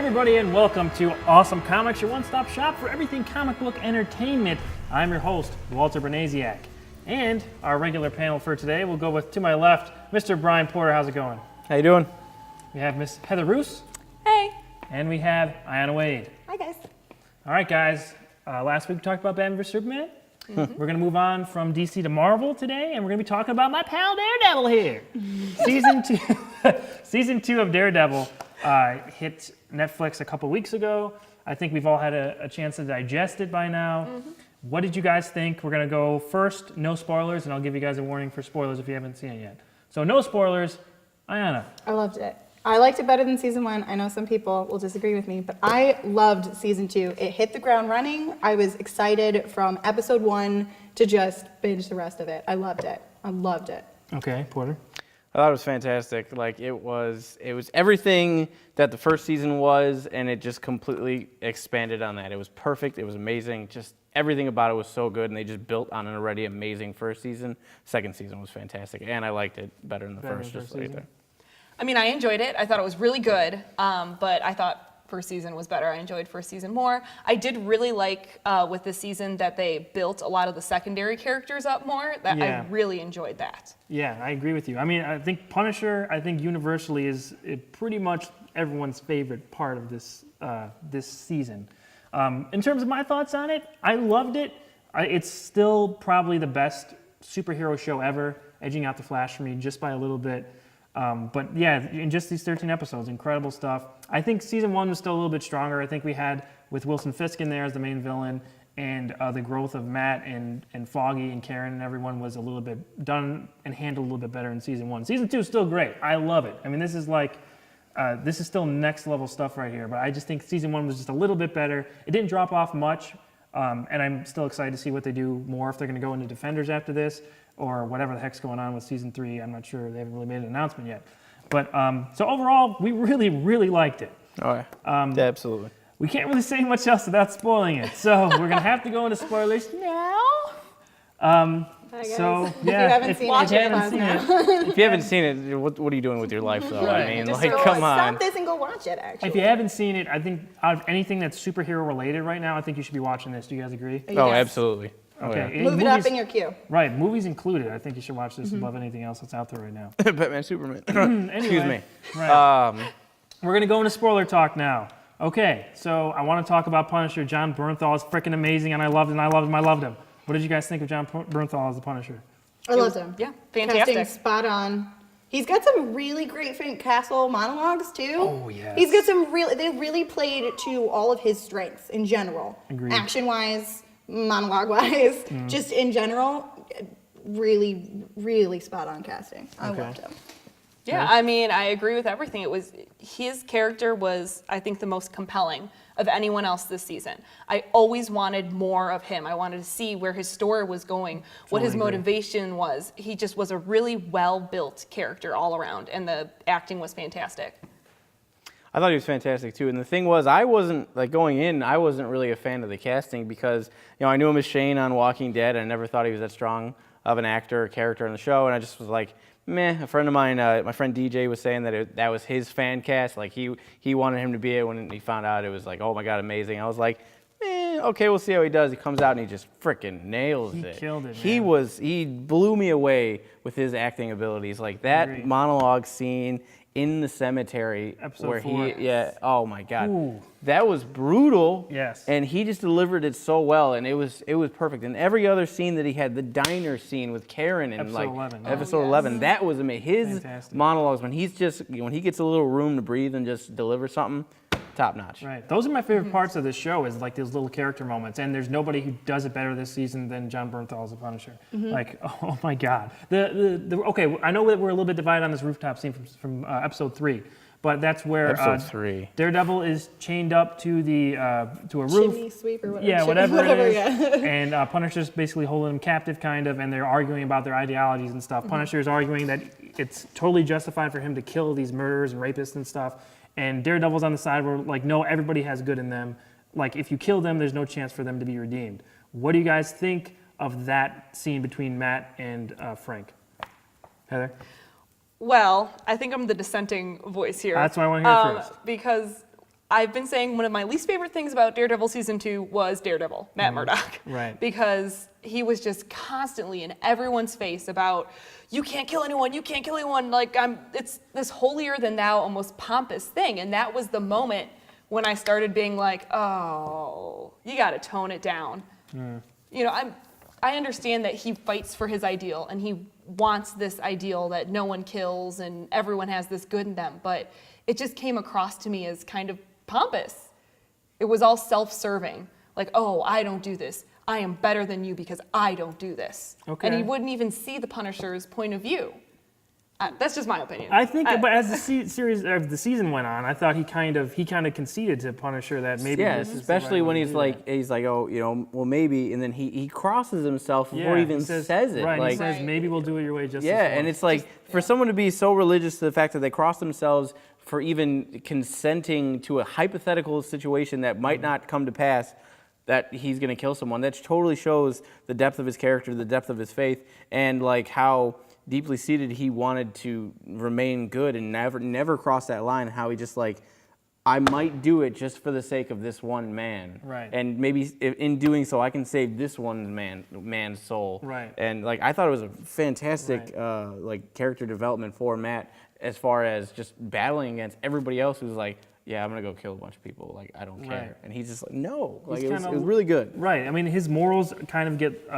everybody, and welcome to Awesome Comics, your one-stop shop for everything comic book entertainment. I'm your host, Walter Bernaziak. And our regular panel for today will go with, to my left, Mr. Brian Porter. How's it going? How you doing? We have Miss Heather Roos. Hey. And we have Ayanna Wade. Hi, guys. All right, guys. Last week we talked about Batman vs. Superman. We're going to move on from DC to Marvel today, and we're going to be talking about my pal Daredevil here. Season 2 of Daredevil hit Netflix a couple weeks ago. I think we've all had a chance to digest it by now. What did you guys think? We're going to go first, no spoilers, and I'll give you guys a warning for spoilers if you haven't seen it yet. So no spoilers. Ayanna. I loved it. I liked it better than season 1. I know some people will disagree with me, but I loved season 2. It hit the ground running. I was excited from episode 1 to just binge the rest of it. I loved it. I loved it. Okay, Porter. I thought it was fantastic. Like it was everything that the first season was, and it just completely expanded on that. It was perfect. It was amazing. Just everything about it was so good, and they just built on an already amazing first season. Second season was fantastic, and I liked it better than the first. Just right there. I mean, I enjoyed it. I thought it was really good, but I thought first season was better. I enjoyed first season more. I did really like with this season that they built a lot of the secondary characters up more. I really enjoyed that. Yeah, I agree with you. I mean, I think Punisher, universally is pretty much everyone's favorite part of this this season. In terms of my thoughts on it, I loved it. It's still probably the best superhero show ever, edging out The Flash for me just by a little bit. But yeah, in just these 13 episodes, incredible stuff. I think season 1 was still a little bit stronger. I think we had with Wilson Fisk in there as the main villain, and the growth of Matt and Foggy and Karen and everyone was a little bit done and handled a little bit better in season 1. Season 2 is still great. I love it. I mean, this is still next level stuff right here. But I just think season 1 was just a little bit better. It didn't drop off much, and I'm still excited to see what they do more, if they're going to go into Defenders after this, or whatever the heck's going on with season 3. I'm not sure. They haven't really made an announcement yet. But so overall, we really, really liked it. Oh, yeah. Yeah, absolutely. We can't really say much else without spoiling it. So we're going to have to go into spoilers now. Hi, guys. So, If yeah. you haven't seen it, If you haven't seen it, what are you doing with your life, though? Right. I mean, just like, go come on. stop this and go watch it, actually. If you haven't seen it, I think out of anything that's superhero related right now, I think you should be watching this. Do you guys agree? Oh, Yes. absolutely. Oh, Okay. yeah. Move it up in your queue. Right, movies included. I think you should watch this above anything else that's out there right now. Batman, Superman. Anyway, Excuse me. Right. We're going to go into spoiler talk now. Okay, so I want to talk about Punisher. John Bernthal is freaking amazing, and I loved him. What did you guys think of John Bernthal as the Punisher? I loved him. Yeah, fantastic. Casting spot on. He's got some really great Frank Castle monologues too. Oh, yes. He's got some they really played to all of his strengths in general. Agreed. Action-wise, monologue-wise, just in general, really, really spot on casting. I loved him. Yeah, I mean, I agree with everything. His character was, I think, the most compelling of anyone else this season. I always wanted more of him. I wanted to see where his story was going, what his motivation was. He just was a really well-built character all around, and the acting was fantastic. I thought he was fantastic too, and the thing was, I wasn't really a fan of the casting because I knew him as Shane on Walking Dead, and I never thought he was that strong of an actor or character on the show, and I just was like, meh. A friend of mine, my friend DJ, was saying that that was his fan cast, like he wanted him to be it. When he found out, it was like, oh my god, amazing. I was like, okay, we'll see how he does. He comes out and he just freaking nails it. He killed it, man. He blew me away with his acting abilities, like that monologue scene in the cemetery Episode 4. Oh my god. Ooh. That was brutal. Yes. And he just delivered it so well, and it was perfect. And every other scene that he had, the diner scene with Karen in episode 11, that was amazing. His Fantastic. monologues when he gets a little room to breathe and just deliver something, top notch. Right. Those are my favorite parts of this show, is like those little character moments. And there's nobody who does it better this season than John Bernthal as a Punisher. Like, oh my God. Okay, I know that we're a little bit divided on this rooftop scene from episode 3, but that's where Episode 3. Daredevil is chained up to a roof. Chimney sweep or whatever. Yeah, whatever it is. Yeah. And Punisher's basically holding him captive, kind of, and they're arguing about their ideologies and stuff. Punisher's arguing that it's totally justified for him to kill these murderers and rapists and stuff. And Daredevil's on the side where, like, no, everybody has good in them. Like, if you kill them, there's no chance for them to be redeemed. What do you guys think of that scene between Matt and Frank? Heather? Well, I think I'm the dissenting voice here. That's what I want to hear first. Because I've been saying one of my least favorite things about Daredevil season 2 was Daredevil, Matt Murdock. Right. Because he was just constantly in everyone's face about, you can't kill anyone, you can't kill anyone. Like, it's this holier than thou, almost pompous thing. And that was the moment when I started being like, oh, you got to tone it down. You know, I understand that he fights for his ideal and he wants this ideal that no one kills and everyone has this good in them, but it just came across to me as kind of pompous. It was all self-serving, like, oh, I don't do this. I am better than you because I don't do this. Okay. And he wouldn't even see the Punisher's point of view. That's just my opinion. I think, but as the the season went on, I thought he kind of conceded to Punisher that maybe. Yes, this is especially the right when way to he's do like, oh, you know, well maybe, and then he crosses himself that. before he even says it. Right, Like, he says maybe we'll do it your way just yeah, as well. and it's like for someone to be so religious to the fact that they cross themselves for even consenting to a hypothetical situation that might not come to pass, that he's going to kill someone, that totally shows the depth of his character, the depth of his faith, and like how deeply seated he wanted to remain good and never cross that line. How he just like, I might do it just for the sake of this one man, Right. and maybe in doing so I can save this one man's soul, Right. And like I thought it was a fantastic Right. like character development for Matt, as far as just battling against everybody else who's like, yeah, I'm gonna go kill a bunch of people, like I don't care, Right. and he's just like, no, like He's it was kinda- really good. Right. I mean, his morals kind of get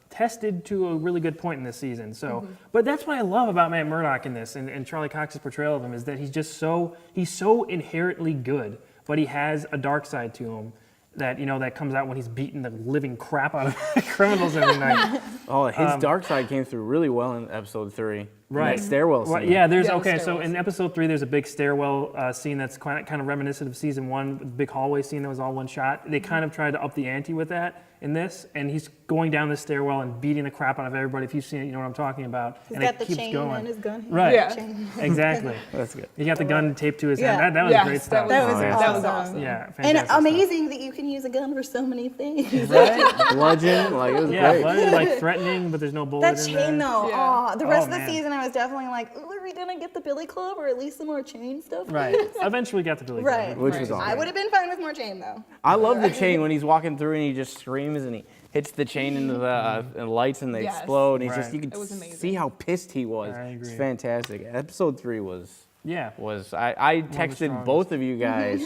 tested to a really good point in this season. So, but that's what I love about Matt Murdock in this, and Charlie Cox's portrayal of him is that he's so inherently good, but he has a dark side to him that that comes out when he's beating the living crap out of criminals every night. Oh, his dark side came through really well in episode 3. Right. That stairwell scene. Well, yeah, Yeah, the so stairwell in episode 3, there's a big stairwell scene that's kind of reminiscent of season 1, the big hallway scene that was all one shot. They kind of tried to up the ante with that in this, and he's going down the stairwell and beating the crap out of everybody. If you've seen it, you know what I'm talking about. He's and got it the keeps chain going. and his gun. Right. Yeah. Chain. Exactly. That's good. He got the gun taped to his Yeah. hand. That was Yes, great stuff. That was That was awesome. Yeah, And fantastic stuff. amazing that you can use a gun for so many things. Right? Bludgeon, like it was Yeah, great. bloody, like threatening, but there's no bullet That in chain there. though, Yeah. the rest Oh, of the man. season I was definitely like, ooh, are we gonna get the Billy Club or at least some more chain stuff? Right. Eventually got the Billy Club. Right. Which Right. was awesome. I would have been fine with more chain though. I love the chain when he's walking through and he just screams and he hits the chain into the lights and they Yes. explode, and he's just, Right. you could It was amazing. see how pissed he was. I It's agree. fantastic. Episode 3 was Yeah. I texted strongest. both of you guys.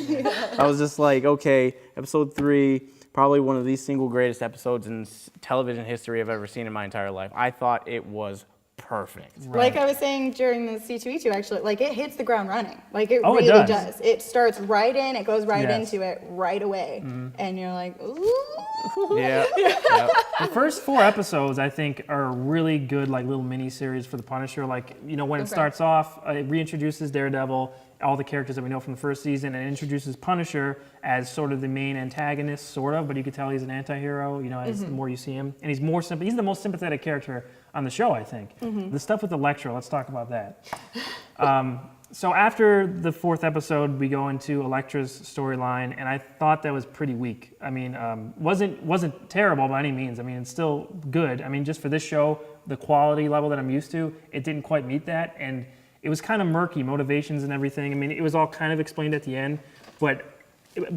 I was just like, okay, episode 3, probably one of the single greatest episodes in television history I've ever seen in my entire life. I thought it was perfect. Like I was saying during the C2E2, actually, like it hits the ground running. Like it Oh, it really does. does. It starts right in, it goes right Yes. into it right away. And you're like, ooh. Yeah. Yep. The first 4 episodes, I think, are really good, like little mini series for the Punisher. Like, when it Okay. starts off, it reintroduces Daredevil, all the characters that we know from the first season, and introduces Punisher as sort of the main antagonist, sort of. But you could tell he's an anti-hero, as the more you see him, and he's the most sympathetic character on the show, I think. The stuff with Elektra, let's talk about that. So after the 4th episode, we go into Elektra's storyline, and I thought that was pretty weak. I mean, wasn't terrible by any means. I mean, it's still good. I mean, just for this show, the quality level that I'm used to, it didn't quite meet that, and it was kind of murky, motivations and everything. I mean, it was all kind of explained at the end, but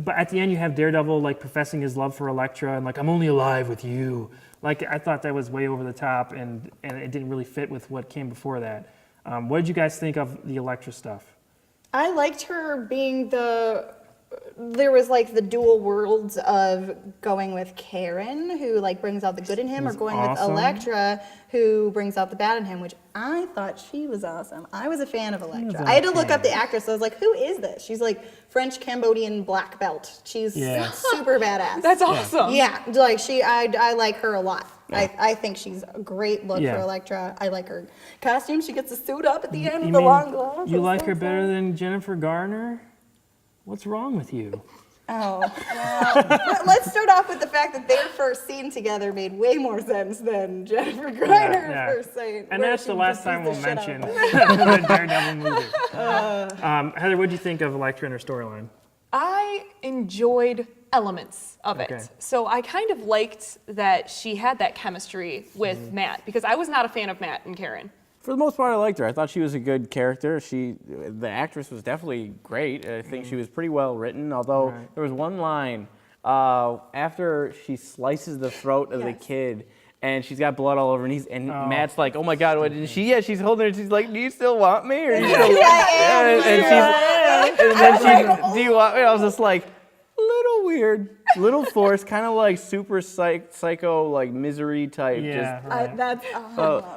at the end you have Daredevil like professing his love for Elektra and like, I'm only alive with you. Like, I thought that was way over the top, and it didn't really fit with what came before that. What did you guys think of the Elektra stuff? I liked her being there was like the dual worlds of going with Karen, who like brings out the good in him, or Who's going awesome. with Elektra, who brings out the bad in him, which I thought she was awesome. I was a fan of Elektra. I had to look up the actress, so I was like, who is this? She's like French Cambodian black belt. She's Yeah. super badass. That's awesome. Yeah, like I like her a lot. I think she's a great look Yeah. for Elektra. I like her costume. She gets to suit up at the end You with the mean long gloves. you It's like so her better fun. than Jennifer Garner? What's wrong with you? Oh, well, let's start off with the fact that their first scene together made way more sense than Jennifer Garner's Yeah. first scene. And where that's she the last just time beats we'll the shit out mention of him. the Daredevil movie. Heather, what do you think of Elektra and her storyline? I enjoyed elements of Okay. it. So I kind of liked that she had that chemistry with Matt, because I was not a fan of Matt and Karen. For the most part, I liked her. I thought she was a good character. The actress was definitely great. I think she was pretty well written, although there was one line after she slices the throat of the kid, and she's got blood all over, and Matt's like, "Oh my God, what did she?" Yeah, she's holding her. And she's like, "Do you still want me?" Or you still? And then she's, "Do you want me?" I was just like, little weird, little forced, kind of like super psycho, like Misery type. Yeah,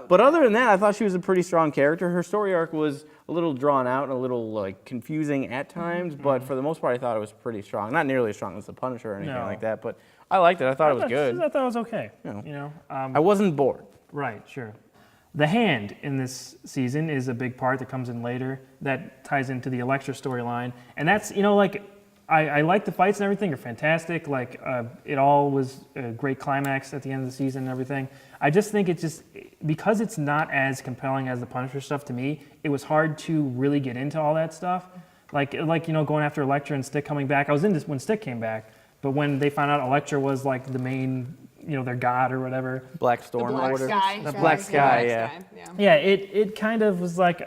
But other than that, I thought she was a pretty strong character. Her story arc was a little drawn out and a little like confusing at times, but for the most part, I thought it was pretty strong. Not nearly as strong as The Punisher or anything like that, but I liked it. I thought it was good. I thought it was okay. I wasn't bored. Right, sure. The Hand in this season is a big part that comes in later that ties into the Elektra storyline, and that's like. I like the fights and everything are fantastic. Like it all was a great climax at the end of the season and everything. I just think because it's not as compelling as the Punisher stuff to me, it was hard to really get into all that stuff. Like going after Elektra and Stick coming back. I was in this when Stick came back, but when they found out Elektra was like the main, their god or whatever. Black Storm or whatever. The Black Sky, yeah. Yeah, it kind of was like,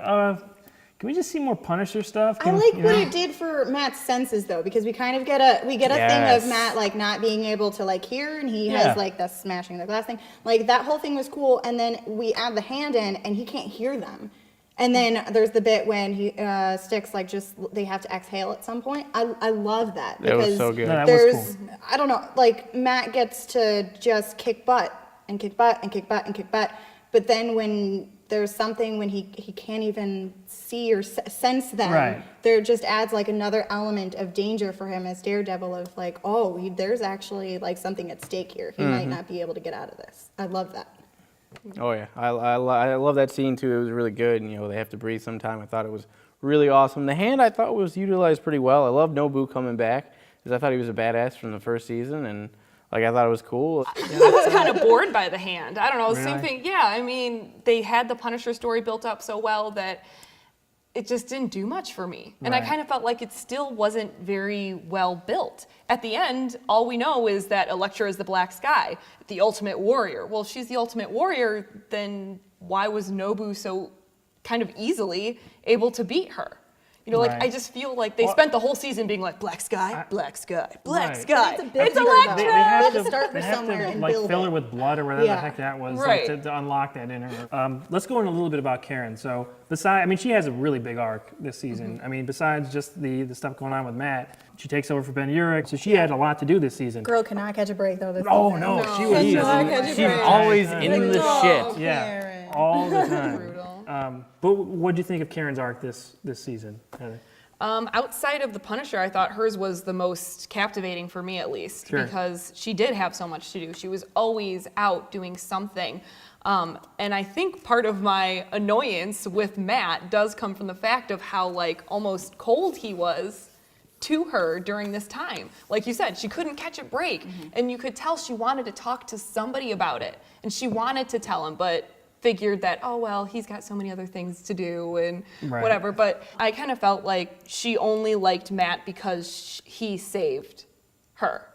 can we just see more Punisher stuff? I like what it did for Matt's senses though, because we kind of get a thing of Matt like not being able to like hear, and he has like the smashing the glass thing. Like that whole thing was cool, and then we add the hand in, and he can't hear them. And then there's the bit when he Sticks like they have to exhale at some point. I love that because was so good. No, that was cool. I don't know, like Matt gets to just kick butt and kick butt and kick butt and kick butt, but then when there's something when he can't even see or sense them, there just adds like another element of danger for him as Daredevil of like, there's actually like something at stake here. He might not be able to get out of this. I love that. Oh yeah, I love that scene too. It was really good. And, they have to breathe sometime. I thought it was really awesome. The Hand I thought was utilized pretty well. I love Nobu coming back because I thought he was a badass from the first season, and I thought it was cool. I was kind of bored by The Hand. I don't know, same thing. Yeah, I mean, they had the Punisher story built up so well that it just didn't do much for me. And I kind of felt like it still wasn't very well built. At the end, all we know is that Elektra is the Black Sky, the ultimate warrior. Well, if she's the ultimate warrior, then why was Nobu so kind of easily able to beat her? I just feel like they spent the whole season being like, Black Sky, Black Sky, Black Sky. It's Elektra! They have to start from they have somewhere to and like build fill her it. with blood or whatever the heck that was to unlock that in her. Let's go in a little bit about Karen. So she has a really big arc this season. I mean, besides just the stuff going on with Matt, she takes over for Ben Urich, so she had a lot to do this season. Girl cannot catch a break though. This Oh season. no, she was She's always in the shit. Yeah, all the time. But what do you think of Karen's arc this season, Heather? Outside of the Punisher, I thought hers was the most captivating for me, at least, because she did have so much to do. She was always out doing something. And I think part of my annoyance with Matt does come from the fact of how almost cold he was to her during this time. Like you said, she couldn't catch a break, and you could tell she wanted to talk to somebody about it, and she wanted to tell him, but figured that, he's got so many other things to do and whatever. But I kind of felt like she only liked Matt because he saved her.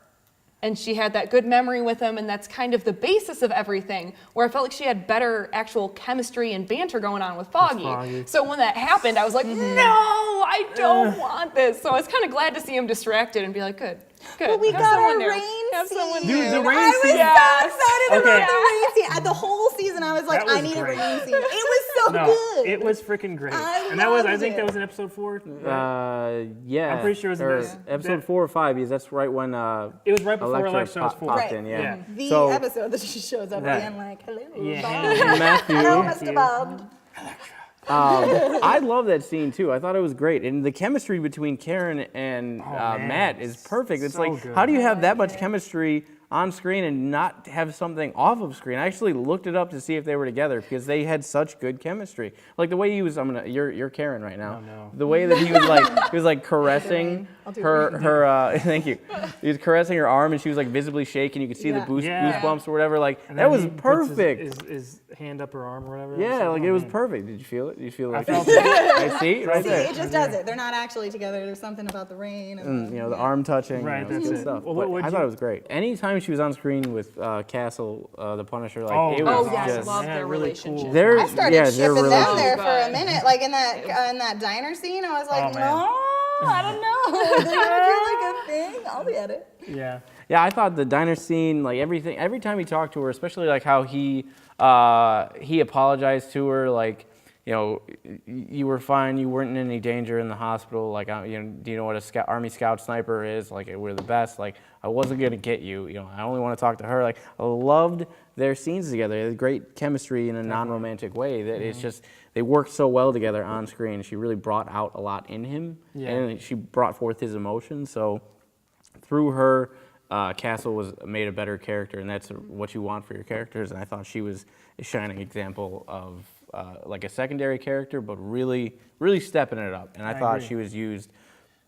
And she had that good memory with him, and that's kind of the basis of everything, where I felt like she had better actual chemistry and banter going on with Foggy. So when that happened, I was like, no, I don't want this. So I was kind of glad to see him distracted and be like, good. But we Have got someone our there. rain Have scene. someone Dude, there. the rain I was scene. so excited Okay. about the rain scene. The whole season, I was like, That was I need great. a rain scene. It was so good. It was freaking great. I I think loved that it. was in episode 4. Yeah. I'm pretty sure it was episode 4 or 5. Because that's right when It was right before Elektra was 4. popped in. Yeah. The So- episode that she shows up at the end like, hello, Yeah. Bond. Matthew. Hello, Mr. Bond. I love that scene too. I thought it was great, and the chemistry between Karen and Matt is perfect. It's so like, good. how do you have that much chemistry on screen and not have something off of screen? I actually looked it up to see if they were together because they had such good chemistry. Like the way he was, you're Karen right now. Oh, no. The way that he was like caressing her. Thank you. He was caressing her arm, and she was like visibly shaking. You could see the goosebumps or whatever. Like And that then was he puts perfect. His hand up her arm or whatever. Yeah, like it was man. perfect. Did you feel it? Did you feel it? I Like felt it. I see right See, there. it just does it. They're not actually together. There's something about the rain. And The arm touching, Right, it's that's good it. stuff. Well, But what'd I you- thought it was great. Anytime time she was on screen with Castle, the Punisher, like Oh, it oh, was yes, just love yeah, their really relationship. cool. they're I started yeah, they're shipping really them there good. for a minute, like in that diner scene. I was like, Oh, man. no, I don't know. They're gonna do like a thing. I'll be at it. Yeah. Yeah, I thought the diner scene, like everything, every time he talked to her, especially like how he apologized to her, like, you know, you were fine, you weren't in any danger in the hospital, like, you know, do you know what a Army Scout sniper is? Like, we're the best, like, I wasn't gonna get you, you know, I only want to talk to her. Like, I loved their scenes together. They had great chemistry in a non-romantic way. That it's just, they worked so well together on screen. She really brought out a lot in him, and she brought forth his emotions. So through her, Castle was made a better character, and that's what you want for your characters. And I thought she was a shining example of like a secondary character, but really, really stepping it up. And I thought agree. she was used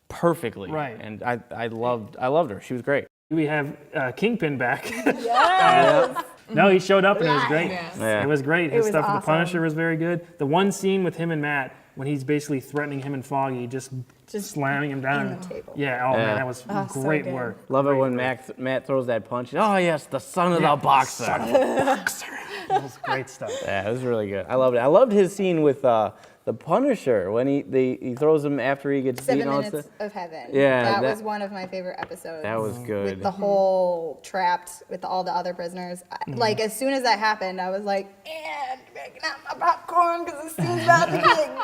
perfectly. Right. And I loved her. She was great. We have Kingpin back. Yes. No, he showed up and it was great. Yes. Yeah. It was great. It His was stuff with the awesome. Punisher was very good. The one scene with him and Matt when he's basically threatening him and Foggy, just slamming him down. on the table. Yeah, oh man, that was Oh, so great good. work. Love it when Matt throws that punch. Oh yes, the son of the boxer. That was great stuff. Yeah, it was really good. I loved it. I loved his scene with the Punisher when he throws him after he gets 7 beaten. Minutes of Heaven. Yeah, that that- was one of my favorite episodes. That was good. With the whole trapped with all the other prisoners. Like, as soon as that happened, I was like, and making out my popcorn because this scene's about to get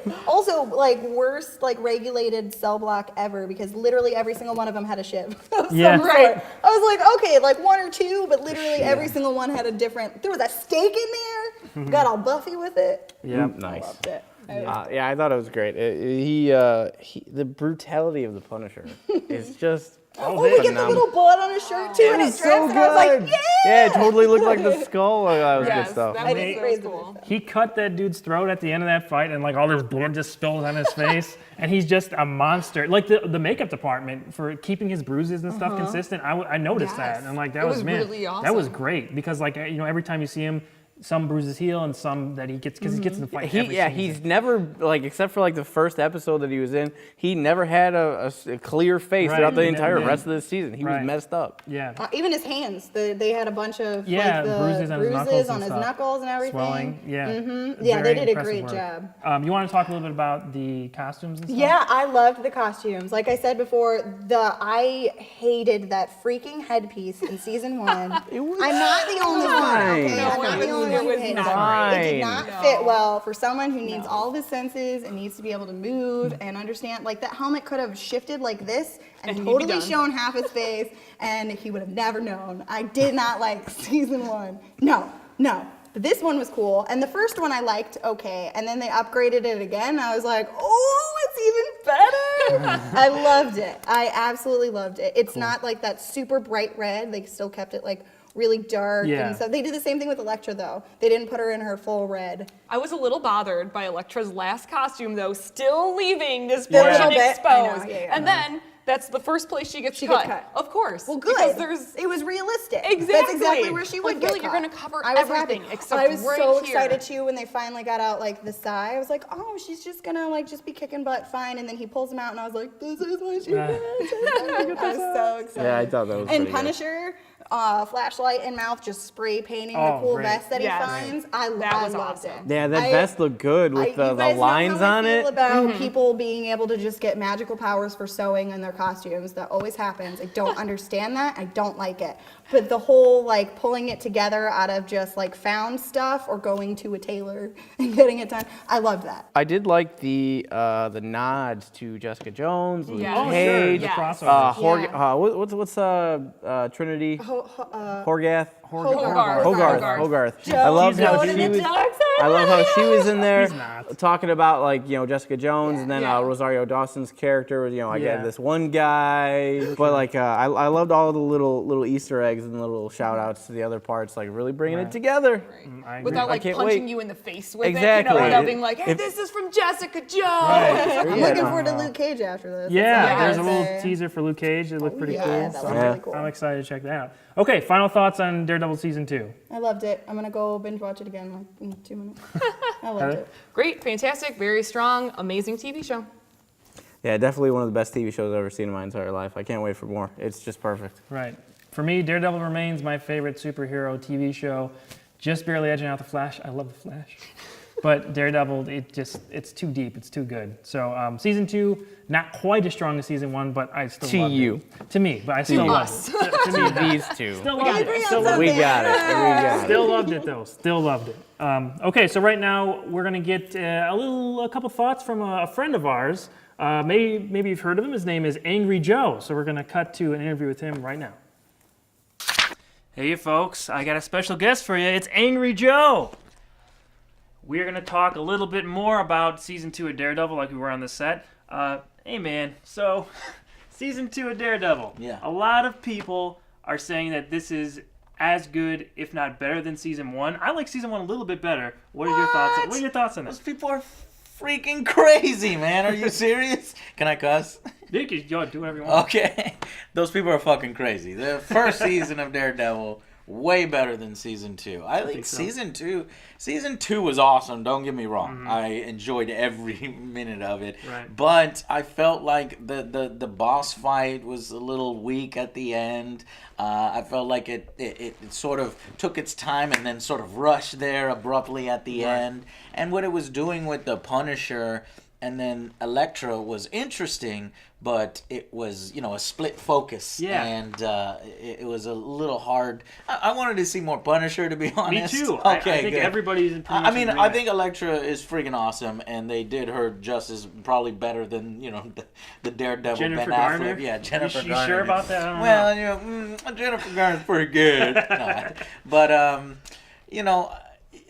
good. Also, like, worst, like, regulated cell block ever because literally every single one of them had a ship of some Yeah. sort. I was like, okay, like 1 or 2, but literally every single one had a different, there was a steak in there, got all buffy with it. Yeah. Nice. Loved it. Yeah, I thought it was great. The brutality of the Punisher is just Oh, we get the little blood on his shirt too, and it drips, so and I was like, good. yeah! Yeah, it totally looked like the skull. Oh, that was Yes, good stuff. that I was, didn't that praise was the cool. He cut that dude's throat at the end of that fight, and like all this blood just spills on his face, and he's just a monster. Like the makeup department for keeping his bruises and stuff consistent, I noticed that, Yes. and like that It was was man, really that was awesome. great because like you know every time you see him, some bruises heal and some that he gets because he gets in the fight. every season. He's never, like, except for like the first episode that he was in, he never had a clear face Right, throughout the he never entire did. rest of the season. He Right. was messed up. Yeah. Even his hands, they had a bunch of Yeah, like, the bruises on his knuckles and stuff. everything. Swelling, yeah. Yeah, they Very did a impressive great work. job. You want to talk a little bit about the costumes and stuff? Yeah, I loved the costumes. Like I said before, I hated that freaking headpiece in season 1. I'm not the only one, okay? No, I'm not the only one who hated it. fine. It did not fit well for someone who needs all of his senses and needs to be able to move and understand. Like, that helmet could have shifted like this and he'd be totally done. shown half his face, and he would have never known. I did not like season 1. No. But this one was cool, and the first one I liked okay, and then they upgraded it again. I was like, oh, it's even better. I loved it. I absolutely loved it. It's not like that super bright red. They still kept it like really dark Yeah. and stuff. They did the same thing with Elektra though. They didn't put her in her full red. I was a little bothered by Elektra's last costume, though, still leaving this Yeah. portion A little bit. I know, exposed. yeah. And then that's the first place she gets She cut. gets cut. Of course. Well, good. Because It was realistic. Exactly. That's exactly where she would Like, get really, you're caught. gonna cover I was everything happy. except I was right so here. excited too when they finally got out like the sigh. I was like, oh, she's just gonna like just be kicking butt fine. And then he pulls him out, and I was like, this is what she gets. I was so excited. Yeah, I thought that was And pretty good. Punisher, flashlight in mouth, just spray painting Oh, the cool great. vest that Yes. he finds. I That was loved awesome. it. Yeah, that I- vest looked good with you the guys know lines how on I feel it. about people being able to just get magical powers for sewing in their costumes. That always happens. I don't understand that. I don't like it. But the whole like pulling it together out of just like found stuff or going to a tailor and getting it done, I loved that. I did like the nods to Jessica Jones, Luke Yeah. Oh, sure. Cage, The Yes. crossover. Yeah. what's Trinity? Horgath. Hogarth. Hogarth. I loved how Going to she the was. dark side. I love how she was in there He's not. talking about like Jessica Jones and then Yeah. Rosario Dawson's character. I Yeah. get this one guy, but like I loved all the little Easter eggs and little shout outs to the other parts, like really bringing it together. I agree. Without like can't punching wait. you in the face with Exactly. it, without It- being like, hey, if- this is from Jessica Jones. I'm Yeah. looking forward to Luke Cage after this. Yeah, That's all I there's a gotta little say. teaser for Luke Cage. It looked pretty Yeah, cool. that So was Yeah. really cool. I'm excited to check that out. Okay, final thoughts on Daredevil season 2. I loved it. I'm gonna go binge watch it again like in 2 minutes. I loved it. Great, fantastic, very strong, amazing TV show. Yeah, definitely one of the best TV shows I've ever seen in my entire life. I can't wait for more. It's just perfect. Right. For me, Daredevil remains my favorite superhero TV show. Just barely edging out The Flash. I love The Flash. But Daredevil, it's too deep. It's too good. So season 2, not quite as strong as season 1, but I still love it. To me, but I still love it. To me, These two. Still loved it. Still We loved it. got it. Still loved it though. Still loved it. Okay, so right now we're gonna get a couple thoughts from a friend of ours. Maybe you've heard of him. His name is Angry Joe. So we're gonna cut to an interview with him right now. Hey folks, I got a special guest for you. It's Angry Joe. We're gonna talk a little bit more about season 2 of Daredevil, like we were on the set. Hey man, so season 2 of Daredevil. Yeah. A lot of people are saying that this is as good, if not better, than season 1. I like season 1 a little bit better. What are your thoughts? What are your thoughts on Those this? people are freaking crazy, man. Are you serious? Can I cuss? Yo, do whatever you want. Okay. Those people are fucking crazy. The first season of Daredevil, way better than season 2. I think so. Season 2 was awesome, don't get me wrong. I enjoyed every minute of it. Right. But I felt like the boss fight was a little weak at the end. I felt like it sort of took its time and then sort of rushed there abruptly at the end. And what it was doing with the Punisher and then Elektra was interesting, but it was, a split focus. Yeah. And it was a little hard. I wanted to see more Punisher, to be honest. Me too. Okay, I think good. everybody's in pretty I much mean, I agreement. think Elektra is freaking awesome, and they did her justice probably better than, the Daredevil Jennifer Ben Garner? Affleck. Yeah, Jennifer You Garner. sure about that? I don't Well, Jennifer Garner's pretty good. No. But,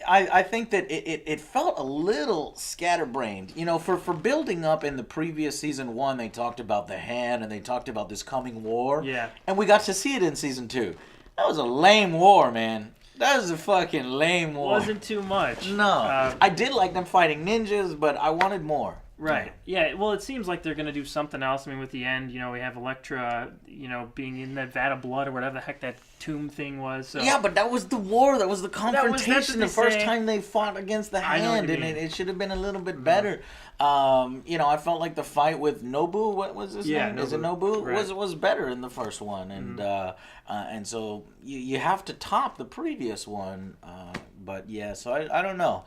I think that it felt a little scatterbrained. For building up in the previous season 1, they talked about the hand and they talked about this coming war. Yeah. And we got to see it in season 2. That was a lame war, man. That was a fucking lame war. Wasn't too much. No. I did like them fighting ninjas, but I wanted more. Right. Yeah. Well, it seems like they're going to do something else. I mean, with the end, we have Elektra, being in that vat of blood or whatever the heck that tomb thing was. So. Yeah, but that was the war. That was the that's confrontation. what The they first say. time they fought against the I know what hand, you and mean. it should have been a little bit better. I felt like the fight with Nobu. What was his name? Is it Nobu? Right. Was better in the first one, and so you have to top the previous one. But yeah, so I don't know.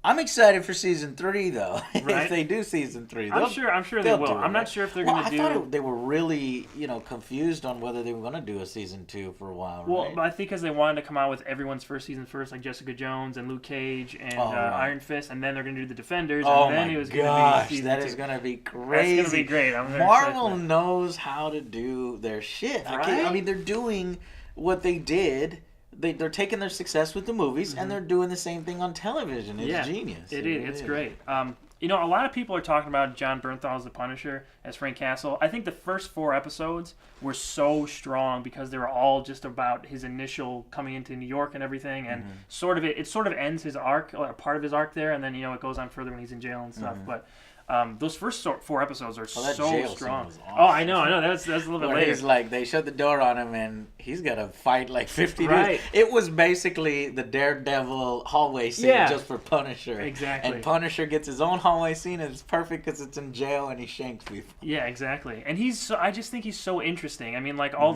I'm excited for season 3 though. Right. If they do season 3, I'm sure they they'll will. do it, I'm not right? sure if they're Well, going to do. I thought they were really, confused on whether they were going to do a season 2 for a while. Well, right? but I think because they wanted to come out with everyone's first season first, like Jessica Jones and Luke Cage and right. Iron Fist, and then they're going to do the Defenders, Oh and then my it was going to gosh, be season that 2. is going to be crazy. That's going to be great. I'm very Marvel excited for that. knows how to do their shit. I Right? mean, they're doing what they did. They're taking their success with the movies, and they're doing the same thing on television. It's genius. It is. It's great. A lot of people are talking about John Bernthal as the Punisher, as Frank Castle. I think the first 4 episodes were so strong because they were all just about his initial coming into New York and everything, and it sort of ends his arc, or part of his arc there, and then it goes on further when he's in jail and stuff. But those first 4 episodes are that so jail strong. scene was Oh, I know. That's a little bit Where later. he's like, they shut the door on him, and he's got to fight like 50 Right. dudes. It was basically the Daredevil hallway scene just for Punisher. Exactly. And Punisher gets his own hallway scene, and it's perfect because it's in jail, and he shanks people. Yeah, exactly. And I just think he's so interesting. I mean, like all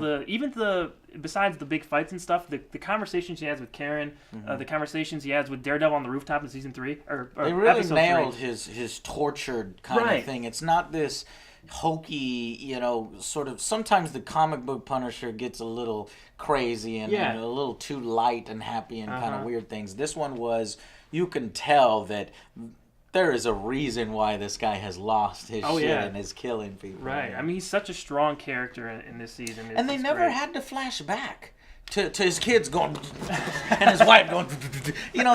besides the big fights and stuff, the conversations he has with Karen, the conversations he has with Daredevil on the rooftop in season 3, or They really episode nailed 3. his tortured kind Right. of thing. It's not this hokey, sort of. Sometimes the comic book Punisher gets a little crazy and a little too light and happy and kind of weird things. This one was, you can tell that there is a reason why this guy has lost his shit and is killing people. Right. I mean, he's such a strong character in this season. And they it's never great. had to flash back to his kids going and his wife going.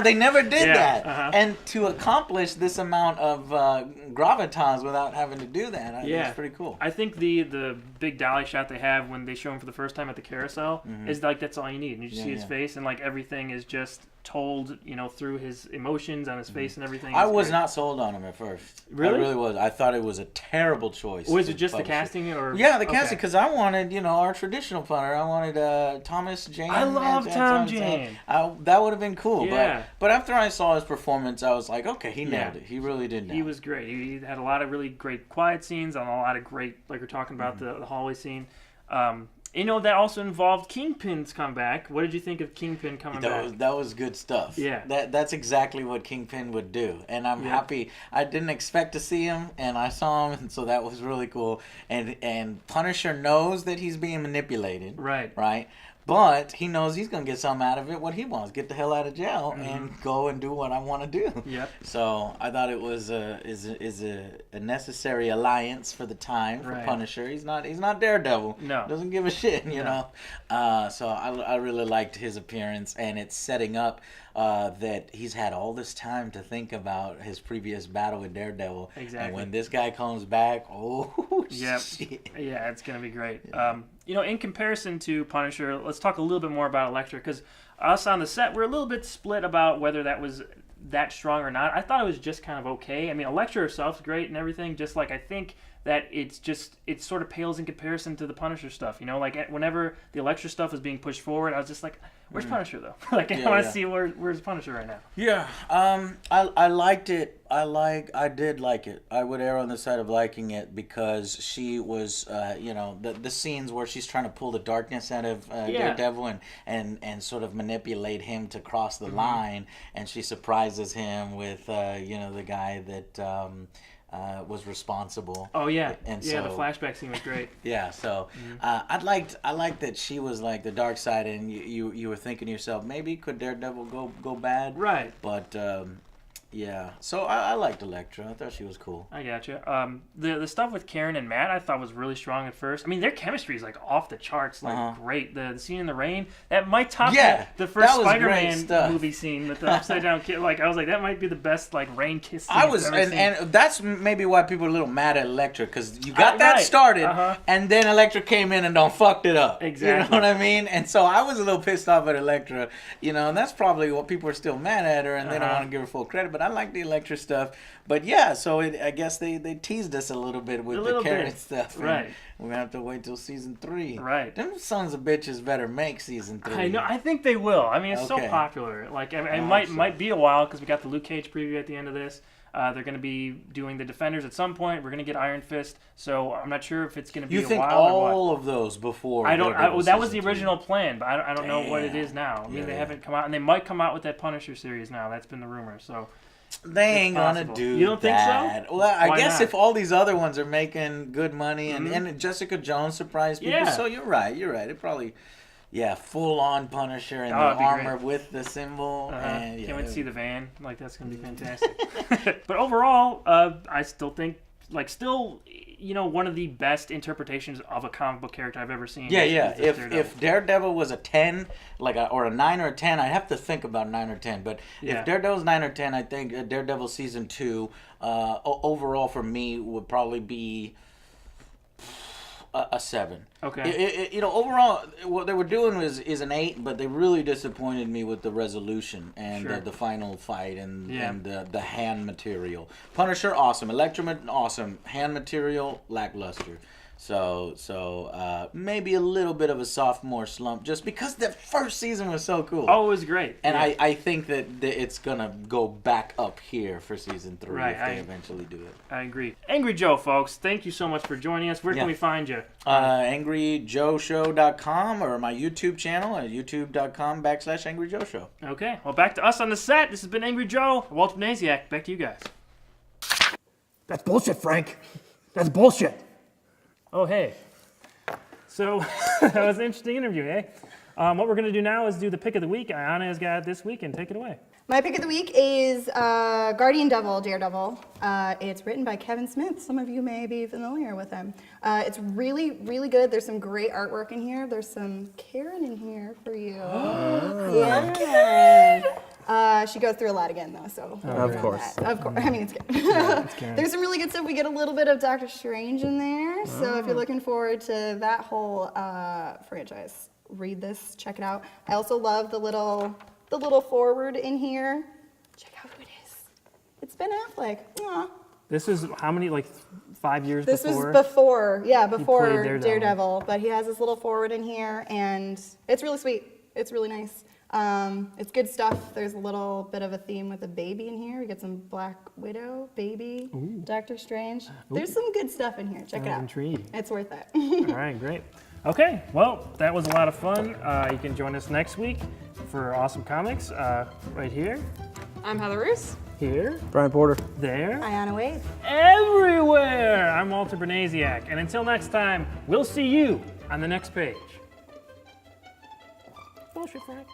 They never did that. And to accomplish this amount of gravitas without having to do that, I think it's pretty cool. I think the big dolly shot they have when they show him for the first time at the carousel is like, that's all you need. And you just see his face, and like everything is just told, through his emotions on his face and everything. I It's was great. not sold on him at first. Really? I really was. I thought it was a terrible choice. Was it to just the publish it. casting, or Yeah, the casting, because I wanted, our traditional punter. I wanted Thomas Jane. I love Tom Thomas Jane. That would have been cool. Yeah. But after I saw his performance, I was like, okay, he nailed Yeah. it. He really did nail He it. was great. He had a lot of really great quiet scenes and a lot of great, like we're talking about, the hallway scene. That also involved Kingpin's comeback. What did you think of Kingpin coming back? That was good stuff. Yeah. That's exactly what Kingpin would do. And I'm happy. I didn't expect to see him, and I saw him, and so that was really cool. And Punisher knows that he's being manipulated. Right. Right? But he knows he's going to get something out of it, what he wants. Get the hell out of jail and go and do what I want to do. Yep. So I thought it was a necessary alliance for the time for Right. Punisher. He's not Daredevil. No. Doesn't give a shit, you know. So I really liked his appearance, and it's setting up that he's had all this time to think about his previous battle with Daredevil. Exactly. And when this guy comes back, Yep. shit. Yeah, it's going to be great. In comparison to Punisher, let's talk a little bit more about Elektra, because us on the set, we're a little bit split about whether that was that strong or not. I thought it was just kind of okay. I mean, Elektra herself's great and everything, just like I think that it sort of pales in comparison to the Punisher stuff. Like whenever the Elektra stuff was being pushed forward, I was just like, where's Punisher though? I want to see where's Punisher right now. Yeah, I liked it. I did like it. I would err on the side of liking it because she was, the scenes where she's trying to pull the darkness out of Daredevil and sort of manipulate him to cross the line, and she surprises him with, the guy that was responsible. Oh yeah, and the flashback scene was great. Yeah, so I liked that she was like the dark side, and you were thinking to yourself, maybe could Daredevil go bad? Right. But yeah, so I liked Elektra. I thought she was cool. I gotcha. The stuff with Karen and Matt I thought was really strong at first. I mean, their chemistry is like off the charts, like great. The scene in the rain that might top the first that was Spider-Man great movie scene with the upside down kid. Like I was like, that might be the best like rain kiss scene I was, I've ever seen. and that's maybe why people are a little mad at Elektra, because you got that Right. started, and then Elektra came in and don't fucked it up. Exactly. You know what I mean? And so I was a little pissed off at Elektra, and that's probably what people are still mad at her, and they don't want to give her full credit. But I like the Elektra stuff. But yeah, so I guess they teased us a little bit with the Karen stuff. Right. We're going to have to wait till season 3. Right. Them sons of bitches better make season 3. I know. I think they will. I mean, it's so Okay. popular. Like, it might be a while because we got the Luke Cage preview at the end of this. They're going to be doing the Defenders at some point. We're going to get Iron Fist. So I'm not sure if it's going to be You a think while or what. all of those before? That was the season original plan, but I don't know what it Damn. is now. I mean, Yeah, they yeah. haven't come out, and they might come out with that Punisher series now. That's been the rumor. So They ain't gonna possible. do You don't think so? that. Well, I Why guess not? if all these other ones are making good money, and Jessica Jones surprised people, Yeah. so you're right. It probably, full on Punisher and Oh, the it'd be armor great. with the symbol. And, can't wait to see the van. Like, that's going to be fantastic. But overall, I still think, one of the best interpretations of a comic book character I've ever seen. Yeah, is this If Daredevil was a 10, or a 9 or a 10, I'd have to think about 9 or 10. But Yeah. if Daredevil's 9 or 10, I think Daredevil season 2, overall for me would probably be a 7. Okay. Overall, what they were doing is an 8, but they really disappointed me with the resolution and Sure. the final fight and Yeah. the hand material. Punisher, awesome. Elektra, awesome. Hand material, lackluster. So maybe a little bit of a sophomore slump just because the first season was so cool. Oh, it was great. And Yeah. I think that it's going to go back up here for season 3 Right, if they eventually do it. I agree. Angry Joe, folks, thank you so much for joining us. Where can Yeah. we find you? AngryJoeShow.com or my YouTube channel at youtube.com/AngryJoeShow. Okay. Well, back to us on the set. This has been Angry Joe. Walter Naziak. Back to you guys. That's bullshit, Frank. That's bullshit. Oh, hey. So, that was an interesting interview, eh? What we're going to do now is do the pick of the week. Ayana has got it this week, and take it away. My pick of the week is Guardian Devil, Daredevil. It's written by Kevin Smith. Some of you may be familiar with him. It's really, really good. There's some great artwork in here. There's some Karen in here for you. Yeah, Karen. She goes through a lot again, though, so. Of course. Of course. I mean, it's good. There's some really good stuff. We get a little bit of Doctor Strange in there. So if you're looking forward to that whole franchise, read this, check it out. I also love the little forward in here. Check out who it is. It's Ben Affleck. Aw. This is how many, 5 years This before? was before Daredevil. Daredevil, but he has this little forward in here, and it's really sweet. It's really nice. It's good stuff. There's a little bit of a theme with a baby in here. We get some Black Widow, baby, Doctor Strange. There's some good stuff in here. Check it out. Intriguing. It's worth it. All right, great. Okay, well, that was a lot of fun. You can join us next week for Awesome Comics right here, I'm Heather Roos. here, Brian Porter. there, Ayana Wade. everywhere. I'm Walter Bernasiak, and until next time, we'll see you on the next page. Bullshit, Frank.